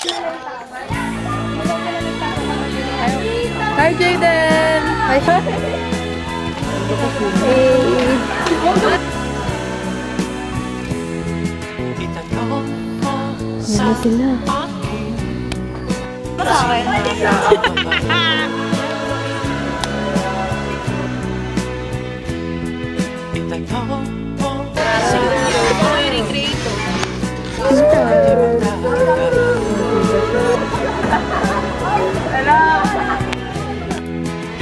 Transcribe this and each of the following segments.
Hi, Jaden! Hi, Yan sila. Sa akin.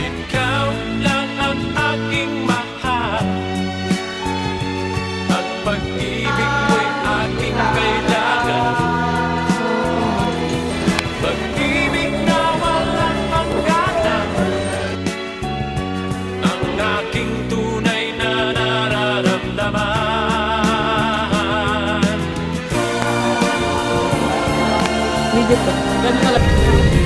Ikaw lang ang aking mahal at pag-ibig mo'y aking kailangan. Pag-ibig na walang hangganan, ang aking tunay na nararamdaman. Video to.